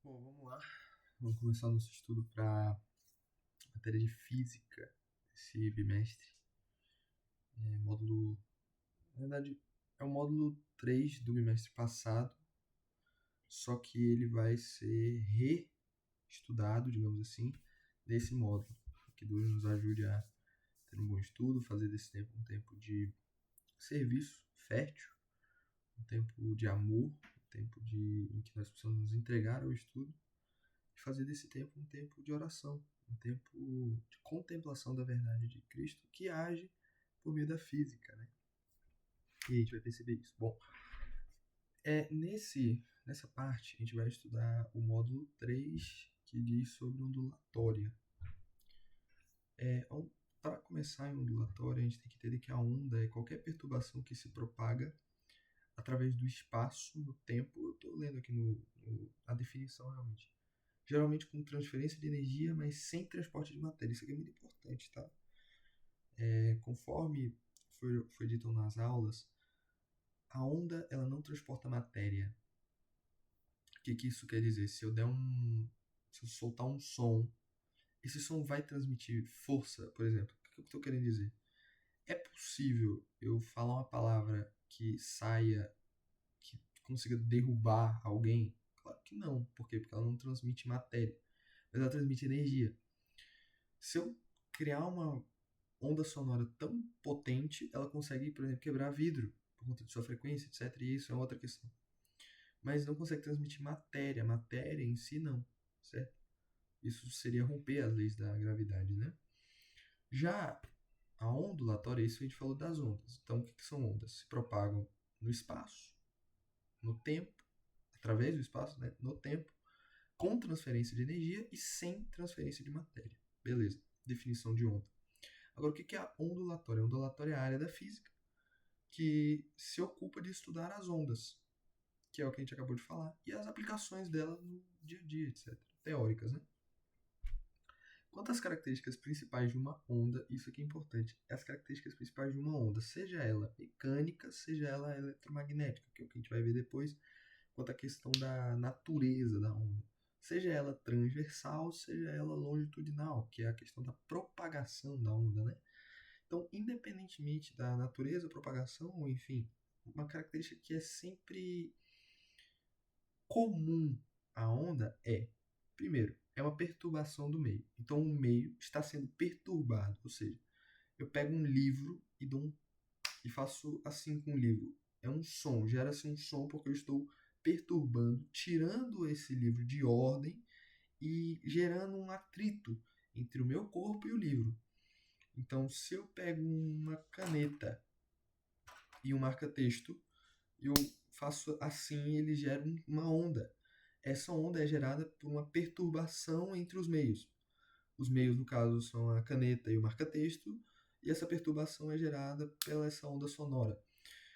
Bom, vamos lá. Vamos começar nosso estudo para matéria de física esse bimestre. Módulo. Na verdade, é o módulo 3 do bimestre passado, só que ele vai ser reestudado, digamos assim, nesse módulo. Que Deus nos ajude a ter um bom estudo, fazer desse tempo um tempo de serviço fértil, um tempo de amor, um tempo em que nós precisamos nos entregar ao estudo e fazer desse tempo um tempo de oração, um tempo de contemplação da verdade de Cristo que age por meio da física, né? E a gente vai perceber isso. Bom, nessa parte a gente vai estudar o módulo 3, que diz sobre ondulatória. Para começar em ondulatória, a gente tem que entender que a onda é qualquer perturbação que se propaga através do espaço no tempo. Eu estou lendo aqui a definição realmente. Geralmente com transferência de energia, mas sem transporte de matéria. Isso aqui é muito importante, tá? Conforme foi dito nas aulas, a onda ela não transporta matéria. O que isso quer dizer? Se eu soltar um som, esse som vai transmitir força, por exemplo. O que eu estou querendo dizer? É possível eu falar uma palavra que saia, que consiga derrubar alguém? Claro que não. Por quê? Porque ela não transmite matéria, mas ela transmite energia. Se eu criar uma onda sonora tão potente, ela consegue, por exemplo, quebrar vidro por conta de sua frequência, etc. E isso é outra questão. Mas não consegue transmitir matéria. Matéria em si, não. Certo? Isso seria romper as leis da gravidade, né? Já a ondulatória, isso a gente falou das ondas. Então, o que são ondas? Se propagam no espaço, no tempo, através do espaço, né? No tempo, com transferência de energia e sem transferência de matéria. Beleza, definição de onda. Agora, o que é a ondulatória? A ondulatória é a área da física que se ocupa de estudar as ondas, que é o que a gente acabou de falar, e as aplicações dela no dia a dia, etc. Teóricas, né? Quanto às características principais de uma onda, isso aqui é importante, as características principais de uma onda, seja ela mecânica, seja ela eletromagnética, que é o que a gente vai ver depois, quanto à questão da natureza da onda. Seja ela transversal, seja ela longitudinal, que é a questão da propagação da onda, né? Então, independentemente da natureza, propagação, ou enfim, uma característica que é sempre comum à onda é, primeiro, é uma perturbação do meio. Então, o meio está sendo perturbado, ou seja, eu pego um livro e faço assim com o livro. É um som, gera-se um som porque eu estou perturbando, tirando esse livro de ordem e gerando um atrito entre o meu corpo e o livro. Então, se eu pego uma caneta e um marca-texto, eu faço assim, ele gera uma onda. Essa onda é gerada por uma perturbação entre os meios. Os meios, no caso, são a caneta e o marca-texto, e essa perturbação é gerada pela essa onda sonora.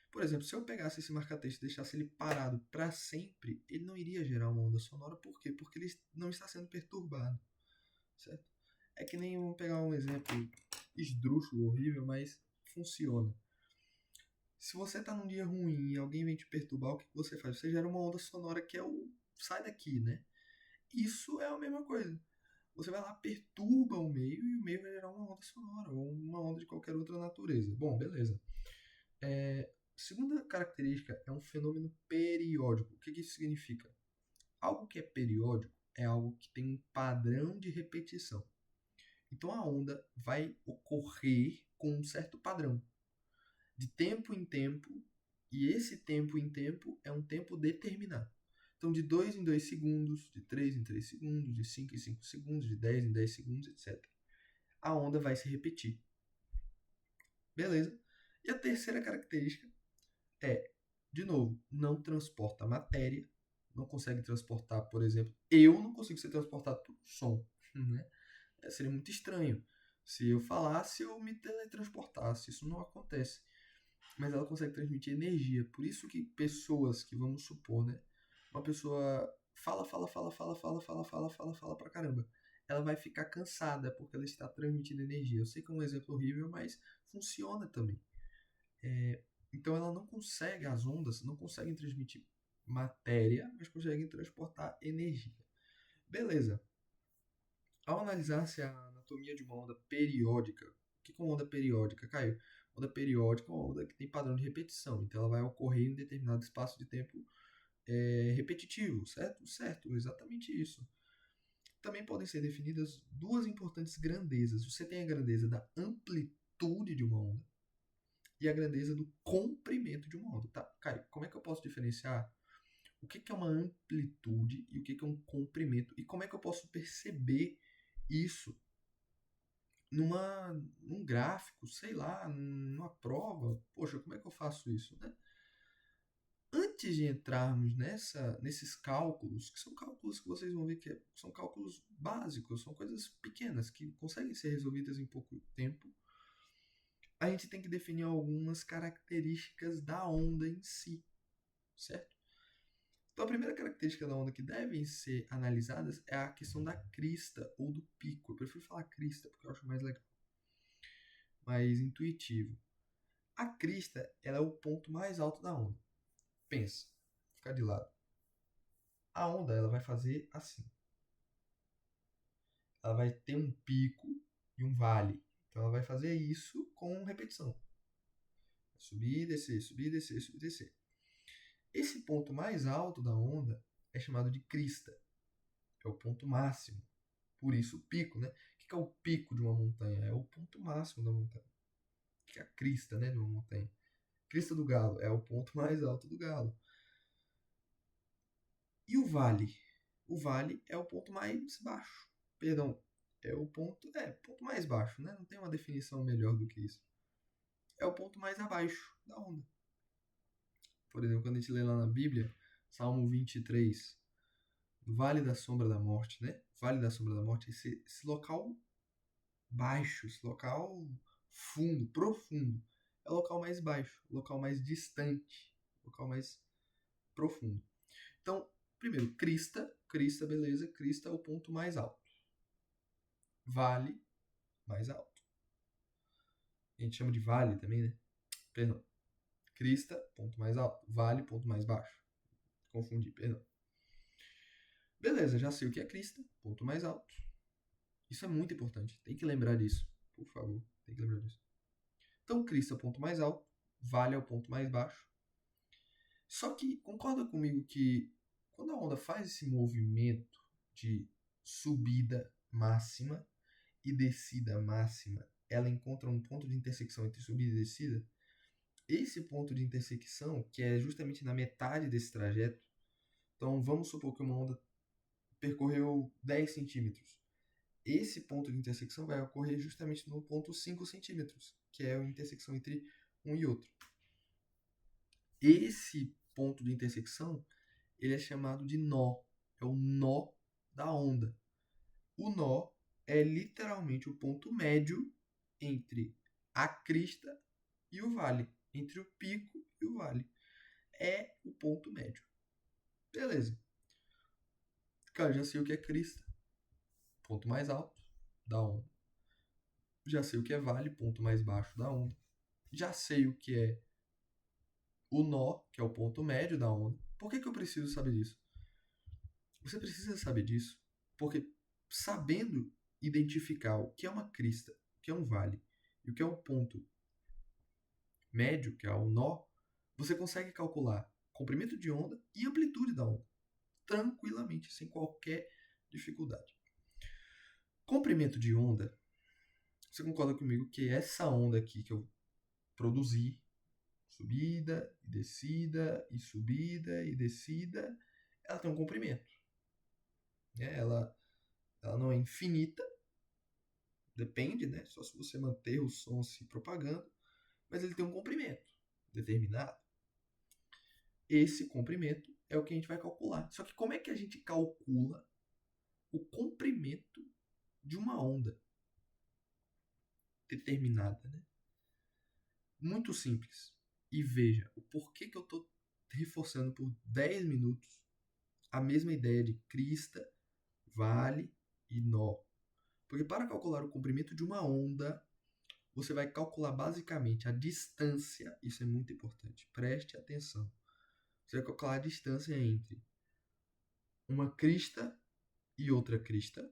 Por exemplo, se eu pegasse esse marca-texto e deixasse ele parado para sempre, ele não iria gerar uma onda sonora. Por quê? Porque ele não está sendo perturbado, certo? É que nem, vamos pegar um exemplo esdrúxulo, horrível, mas funciona. Se você tá num dia ruim e alguém vem te perturbar, o que você faz? Você gera uma onda sonora que é o sai daqui, né? Isso é a mesma coisa. Você vai lá, perturba o meio e o meio vai gerar uma onda sonora ou uma onda de qualquer outra natureza. Bom, beleza. Segunda característica é um fenômeno periódico. O que isso significa? Algo que é periódico é algo que tem um padrão de repetição. Então a onda vai ocorrer com um certo padrão, de tempo em tempo, e esse tempo em tempo é um tempo determinado. Então, de 2 em 2 segundos, de 3 em 3 segundos, de 5 em 5 segundos, de 10 em 10 segundos, etc. A onda vai se repetir. Beleza? E a terceira característica é, de novo, não transporta matéria, não consegue transportar, por exemplo, eu não consigo ser transportado por som, né? Seria muito estranho. Se eu falasse, eu me teletransportasse. Isso não acontece. Mas ela consegue transmitir energia. Por isso que pessoas que, vamos supor, né? Uma pessoa fala pra caramba. Ela vai ficar cansada porque ela está transmitindo energia. Eu sei que é um exemplo horrível, mas funciona também. Então ela não consegue, as ondas não conseguem transmitir matéria, mas conseguem transportar energia. Beleza. Ao analisar-se a anatomia de uma onda periódica, o que é uma onda periódica, Caio? Onda periódica é uma onda que tem padrão de repetição, então ela vai ocorrer em um determinado espaço de tempo repetitivo, certo? Certo, exatamente isso. Também podem ser definidas duas importantes grandezas. Você tem a grandeza da amplitude de uma onda e a grandeza do comprimento de uma onda. Tá, Caio, como é que eu posso diferenciar o que é uma amplitude e o que é um comprimento? E como é que eu posso perceber isso num gráfico, sei lá, numa prova? Poxa, como é que eu faço isso, né? Antes de entrarmos nesses cálculos, que são cálculos que vocês vão ver que são cálculos básicos, são coisas pequenas que conseguem ser resolvidas em pouco tempo, a gente tem que definir algumas características da onda em si, certo? Então, a primeira característica da onda que devem ser analisadas é a questão da crista ou do pico. Eu prefiro falar crista porque eu acho mais legal, mais intuitivo. A crista ela é o ponto mais alto da onda. Pensa, ficar de lado. A onda ela vai fazer assim. Ela vai ter um pico e um vale. Então ela vai fazer isso com repetição. Subir, descer, subir, descer, subir, descer. Esse ponto mais alto da onda é chamado de crista. É o ponto máximo. Por isso o pico, né? O que é o pico de uma montanha? É o ponto máximo da montanha. O que é a crista, né, de uma montanha? Crista do Galo é o ponto mais alto do Galo. E o vale? O vale é o ponto mais baixo. Perdão, é o ponto mais baixo, né? Não tem uma definição melhor do que isso. É o ponto mais abaixo da onda. Por exemplo, quando a gente lê lá na Bíblia, Salmo 23, do Vale da Sombra da Morte, né? Vale da Sombra da Morte, esse local baixo, esse local fundo, profundo, é o local mais baixo, o local mais distante, o local mais profundo. Então, primeiro, crista, beleza, crista é o ponto mais alto. Vale, mais alto. A gente chama de vale também, né? Perdão. Crista, ponto mais alto. Vale, ponto mais baixo. Confundi, perdão. Beleza, já sei o que é crista, ponto mais alto. Isso é muito importante. Tem que lembrar disso. Por favor, tem que lembrar disso. Então, crista é o ponto mais alto. Vale é o ponto mais baixo. Só que concorda comigo que quando a onda faz esse movimento de subida máxima e descida máxima, ela encontra um ponto de intersecção entre subida e descida. Esse ponto de intersecção, que é justamente na metade desse trajeto, então vamos supor que uma onda percorreu 10 centímetros. Esse ponto de intersecção vai ocorrer justamente no ponto 5 centímetros, que é a intersecção entre um e outro. Esse ponto de intersecção ele é chamado de nó, é o nó da onda. O nó é literalmente o ponto médio entre a crista e o vale, entre o pico e o vale. É o ponto médio. Beleza. Cara, já sei o que é crista, ponto mais alto da onda. Já sei o que é vale, ponto mais baixo da onda. Já sei o que é o nó, que é o ponto médio da onda. Por que eu preciso saber disso? Você precisa saber disso porque sabendo identificar o que é uma crista, o que é um vale e o que é um ponto médio, que é o nó, você consegue calcular comprimento de onda e amplitude da onda tranquilamente, sem qualquer dificuldade. Comprimento de onda, você concorda comigo que essa onda aqui que eu produzi, subida e descida e subida e descida, ela tem um comprimento. Né? Ela não é infinita, depende, né? Só se você manter o som se propagando, mas ele tem um comprimento determinado. Esse comprimento é o que a gente vai calcular. Só que como é que a gente calcula o comprimento de uma onda determinada, né? Muito simples. E veja o porquê que eu estou reforçando por 10 minutos a mesma ideia de crista, vale e nó. Porque para calcular o comprimento de uma onda, você vai calcular basicamente a distância, isso é muito importante, preste atenção. Você vai calcular a distância entre uma crista e outra crista,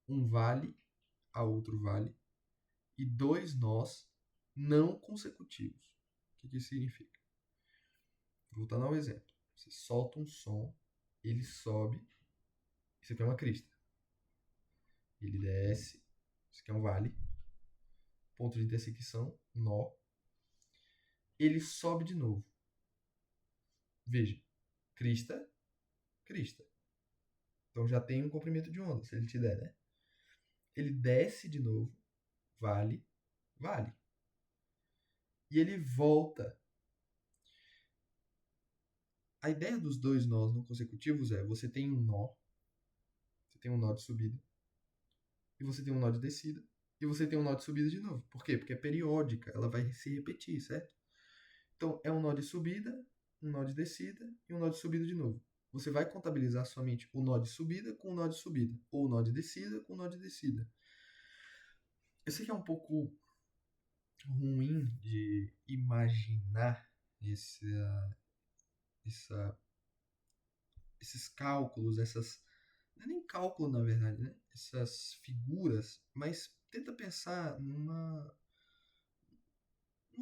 um vale a outro vale, e dois nós não consecutivos. O que isso significa? Voltando ao exemplo. Você solta um som, ele sobe, isso aqui é uma crista. Ele desce, isso aqui é um vale, ponto de intersecção, nó. Ele sobe de novo. Veja, crista, crista. Então já tem um comprimento de onda, se ele te der, né? Ele desce de novo, vale, vale. E ele volta. A ideia dos dois nós não consecutivos é: você tem um nó de subida, e você tem um nó de descida, e você tem um nó de subida de novo. Por quê? Porque é periódica, ela vai se repetir, certo? Então é um nó de subida, um nó de descida e um nó de subida de novo. Você vai contabilizar somente o nó de subida com o nó de subida, ou o nó de descida com o nó de descida. Eu sei que é um pouco ruim de imaginar esses cálculos, não é nem cálculo na verdade, né? Essas figuras, mas tenta pensar numa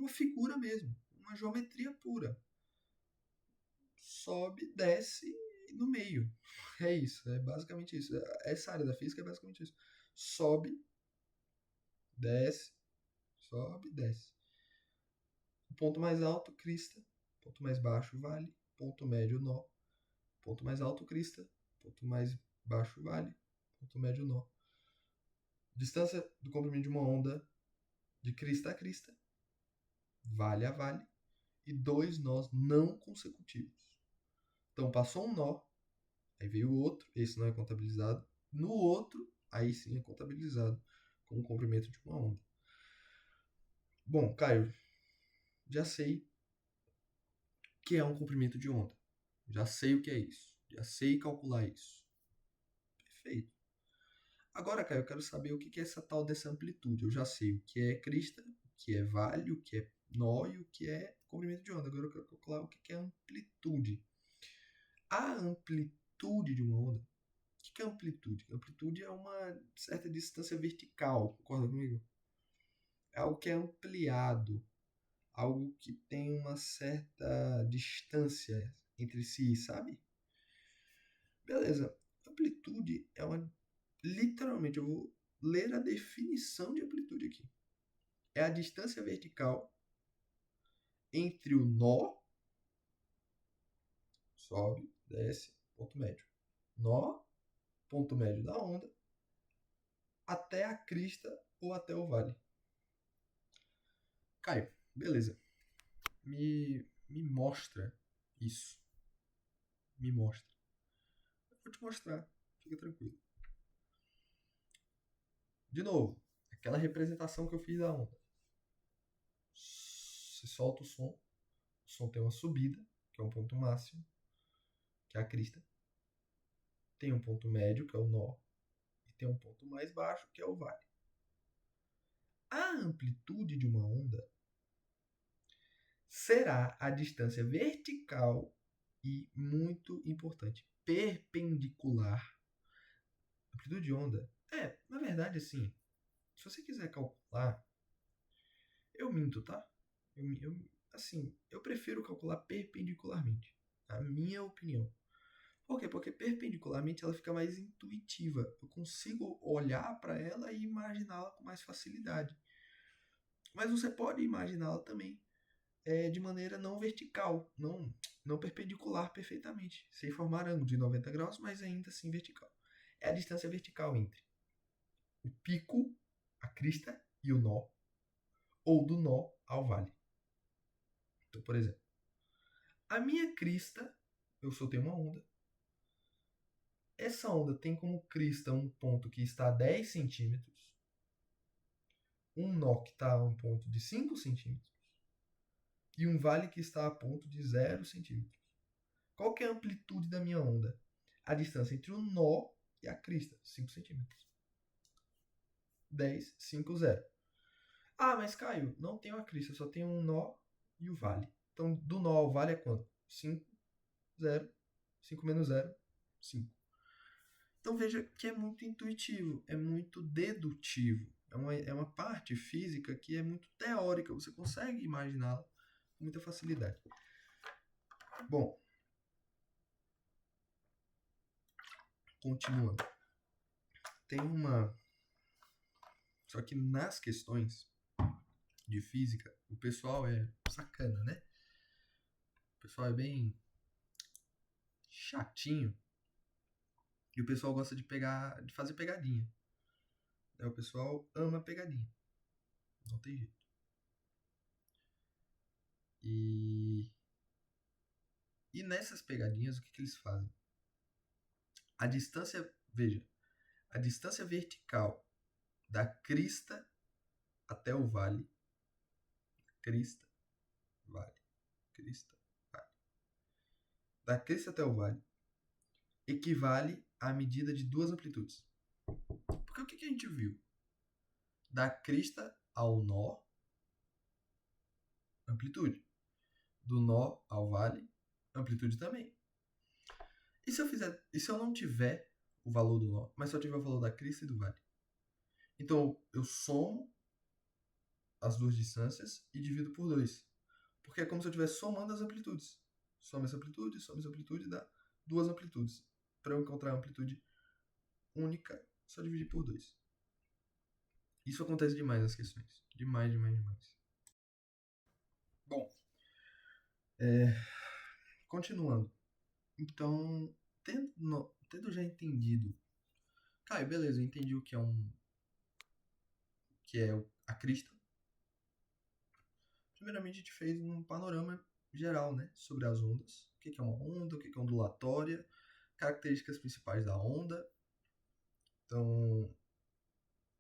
figura mesmo, uma geometria pura. Sobe, desce e no meio. É isso, é basicamente isso. Essa área da física é basicamente isso. Sobe, desce, sobe, desce. O ponto mais alto, crista. Ponto mais baixo, vale. Ponto médio, nó. Ponto mais alto, crista. Ponto mais baixo, vale. Ponto médio, nó. Distância do comprimento de uma onda de crista a crista, vale a vale, e dois nós não consecutivos. Então passou um nó, aí veio o outro, esse não é contabilizado. No outro, aí sim é contabilizado como o comprimento de uma onda. Bom, Caio, já sei o que é um comprimento de onda. Já sei o que é isso. Já sei calcular isso. Perfeito. Agora, Caio, eu quero saber o que é essa tal dessa amplitude. Eu já sei o que é crista, o que é vale, o que é nó e o que é comprimento de onda. Agora eu quero calcular o que é amplitude. A amplitude de uma onda. O que é amplitude? Amplitude é uma certa distância vertical, concorda comigo? É algo que é ampliado, algo que tem uma certa distância entre si, sabe? Beleza. Amplitude é uma. Literalmente, eu vou ler a definição de amplitude aqui. É a distância vertical entre o nó, sobe, desce, ponto médio. Nó, ponto médio da onda, até a crista ou até o vale. Caio, beleza. Me mostra isso. Me mostra. Eu vou te mostrar. Fica tranquilo. De novo, aquela representação que eu fiz da onda. Você solta o som tem uma subida, que é um ponto máximo, que é a crista. Tem um ponto médio, que é o nó, e tem um ponto mais baixo, que é o vale. A amplitude de uma onda será a distância vertical e, muito importante, perpendicular. Amplitude de onda na verdade, assim, se você quiser calcular, eu minto, tá? Eu prefiro calcular perpendicularmente. A minha opinião. Por quê? Porque perpendicularmente ela fica mais intuitiva. Eu consigo olhar para ela e imaginá-la com mais facilidade. Mas você pode imaginá-la também de maneira não vertical, não perpendicular perfeitamente, sem formar ângulo de 90 graus, mas ainda assim vertical. É a distância vertical entre o pico, a crista e o nó, ou do nó ao vale. Então, por exemplo, a minha crista, eu soltei uma onda. Essa onda tem como crista um ponto que está a 10 centímetros, um nó que está a um ponto de 5 centímetros e um vale que está a ponto de 0 centímetros. Qual que é a amplitude da minha onda? A distância entre o nó e a crista, 5 centímetros. 10, 5, 0. Ah, mas Caio, não tem uma crista, só tem um nó e o vale. Então, do nó ao vale é quanto? 5, 0. 5 menos 0, 5. Então veja que é muito intuitivo, é muito dedutivo. É uma parte física que é muito teórica, você consegue imaginá-la com muita facilidade. Bom, continuando. Tem uma. Só que nas questões de física, o pessoal é sacana, né? O pessoal é bem chatinho e o pessoal gosta de pegar, de fazer pegadinha. O pessoal ama pegadinha. Não tem jeito. E nessas pegadinhas, o que eles fazem? A distância, veja, a distância vertical da crista até o vale, crista, vale, crista, vale, da crista até o vale, equivale à medida de duas amplitudes. Porque o que a gente viu? Da crista ao nó, amplitude. Do nó ao vale, amplitude também. E se eu não tiver o valor do nó, mas só tiver o valor da crista e do vale? Então eu somo as duas distâncias e divido por 2. Porque é como se eu estivesse somando as amplitudes. Soma essa amplitude e dá duas amplitudes. Para eu encontrar a amplitude única, só dividir por 2. Isso acontece demais nas questões. Demais, demais, demais. Bom, continuando. Então, tendo já entendido. Caio, beleza, eu entendi o que é a crista. Primeiramente, a gente fez um panorama geral, né, sobre as ondas. O que é uma onda, o que é ondulatória, características principais da onda. Então,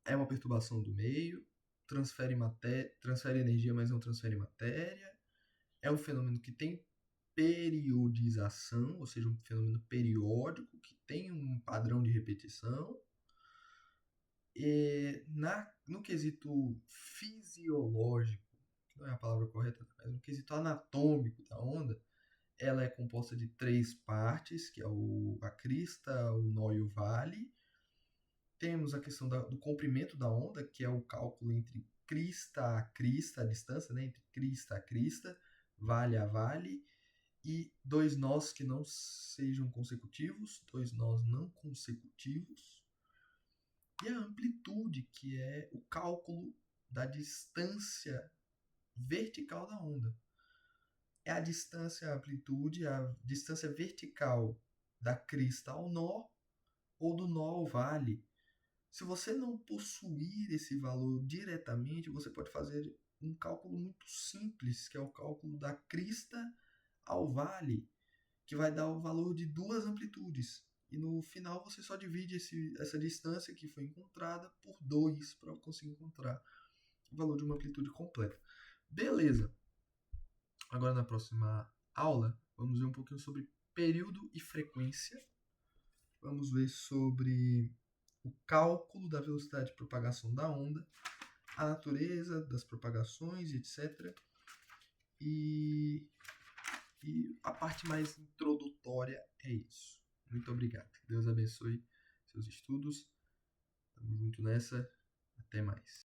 é uma perturbação do meio, transfere energia, mas não transfere matéria. É um fenômeno que tem periodização, ou seja, um fenômeno periódico que tem um padrão de repetição. No quesito fisiológico, que não é a palavra correta, mas no quesito anatômico da onda, ela é composta de 3 partes, que é a crista, o nó e o vale. Temos a questão do comprimento da onda, que é o cálculo entre crista a crista, a distância, né, entre crista a crista, vale a vale, e 2 nós que não sejam consecutivos, 2 nós não consecutivos. E a amplitude, que é o cálculo da distância vertical da onda. É a distância, a amplitude, a distância vertical da crista ao nó ou do nó ao vale. Se você não possuir esse valor diretamente, você pode fazer um cálculo muito simples, que é o cálculo da crista ao vale, que vai dar o valor de duas amplitudes. E no final você só divide essa distância que foi encontrada por 2 para conseguir encontrar o valor de uma amplitude completa. Beleza. Agora na próxima aula, vamos ver um pouquinho sobre período e frequência. Vamos ver sobre o cálculo da velocidade de propagação da onda, a natureza das propagações, etc. E a parte mais introdutória é isso. Muito obrigado. Deus abençoe seus estudos. Tamo junto nessa. Até mais.